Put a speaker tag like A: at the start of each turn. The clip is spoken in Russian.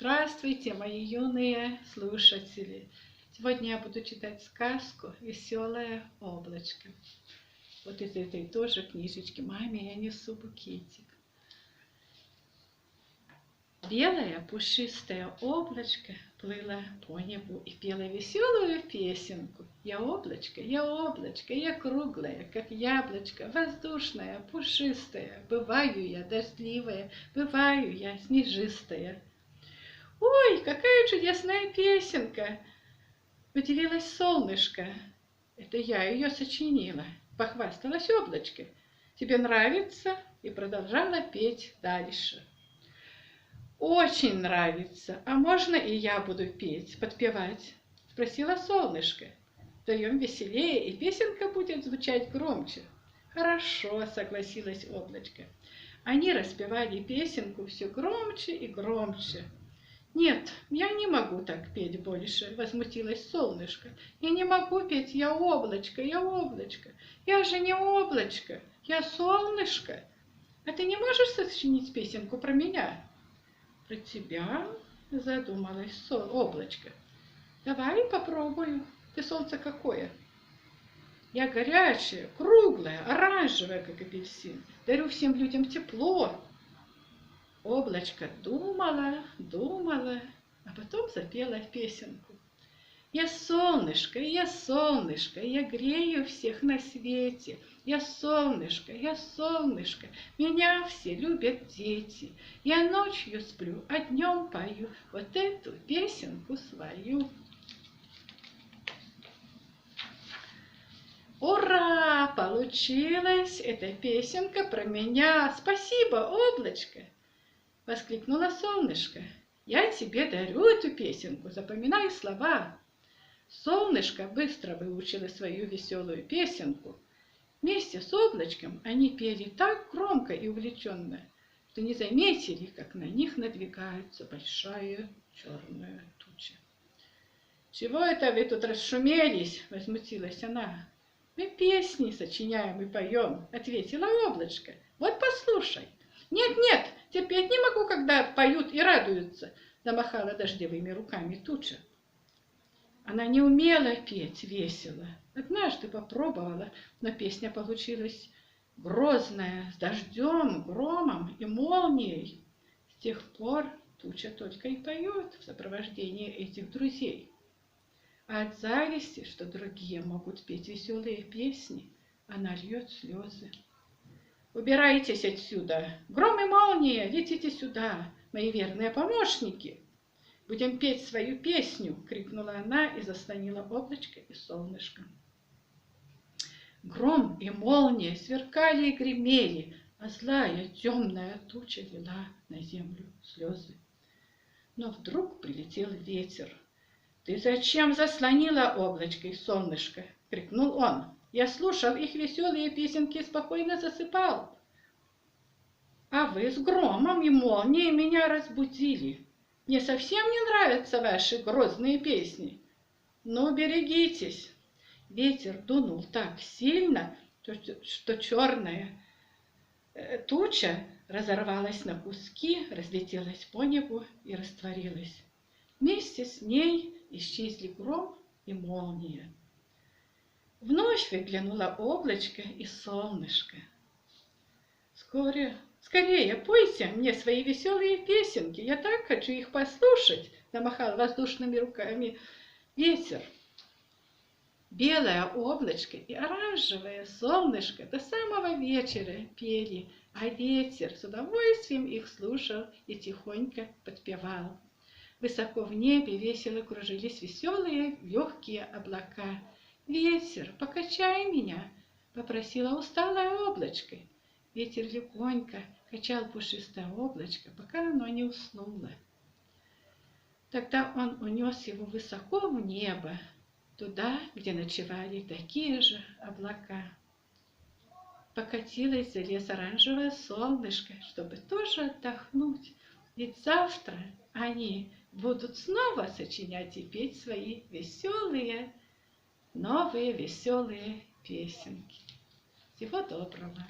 A: Здравствуйте, мои юные слушатели! Сегодня я буду читать сказку «Веселое облачко». Вот из этой тоже книжечки «Маме я несу букетик». Белое пушистое облачко плыло по небу и пело веселую песенку. Я облачко, я круглая, как яблочко, воздушная, пушистая. Бываю я дождливая, бываю я снежистая. «Ой, какая чудесная песенка!» Удивилось солнышко. «Это я ее сочинила», — похвасталась облачко. «Тебе нравится?» И продолжала петь дальше. «Очень нравится. А можно и я буду петь, подпевать?» — спросила солнышко. «Вдвоем веселее, и песенка будет звучать громче». «Хорошо», — согласилась облачко. Они распевали песенку все громче и громче. «Нет, я не могу так петь больше», — возмутилось солнышко. «Я не могу петь, я облачко, я облачко. Я же не облачко, я солнышко. А ты не можешь сочинить песенку про меня?» «Про тебя?» — задумалась облачко. «Давай попробую. Ты солнце какое?» «Я горячая, круглая, оранжевая, как апельсин. Дарю всем людям тепло». Облачко думала, а потом запела песенку. Я солнышко, я грею всех на свете. Я солнышко, меня все любят дети. Я ночью сплю, а днем пою вот эту песенку свою. Ура! Получилась эта песенка про меня. Спасибо, облачко! — воскликнуло солнышко. «Я тебе дарю эту песенку, запоминай слова». Солнышко быстро выучило свою веселую песенку. Вместе с облачком они пели так громко и увлеченно, что не заметили, как на них надвигается большая черная туча. «Чего это вы тут расшумелись?» — возмутилась она. «Мы песни сочиняем и поем», — ответила облачко. «Вот послушай». «Нет, терпеть не могу, когда поют и радуются», — замахала дождевыми руками туча. Она не умела петь весело. Однажды попробовала, но песня получилась грозная, с дождем, громом и молнией. С тех пор туча только и поет в сопровождении этих друзей. А от зависти, что другие могут петь веселые песни, она льет слезы. «Убирайтесь отсюда! Гром и молния, летите сюда, мои верные помощники! Будем петь свою песню!» — крикнула она и заслонила облачко и солнышко. Гром и молния сверкали и гремели, а злая темная туча лила на землю слезы. Но вдруг прилетел ветер. «Ты зачем заслонила облачко и солнышко?» — крикнул он. «Я слушал их веселые песенки и спокойно засыпал. А вы с громом и молнией меня разбудили. Мне совсем не нравятся ваши грозные песни. Ну, берегитесь!» Ветер дунул так сильно, что черная туча разорвалась на куски, разлетелась по небу и растворилась. Вместе с ней исчезли гром и молния. Вновь выглянуло облачко и солнышко. «Скорее пойте мне свои веселые песенки, я так хочу их послушать», — замахал воздушными руками ветер. Белое облачко и оранжевое солнышко до самого вечера пели, а ветер с удовольствием их слушал и тихонько подпевал. Высоко в небе весело кружились веселые легкие облака. «Ветер, покачай меня!» — попросила усталое облачко. Ветер легонько качал пушистое облачко, пока оно не уснуло. Тогда он унес его высоко в небо, туда, где ночевали такие же облака. Покатилось за лес оранжевое солнышко, чтобы тоже отдохнуть, ведь завтра они будут снова сочинять и петь свои веселые, новые веселые песенки. Всего доброго!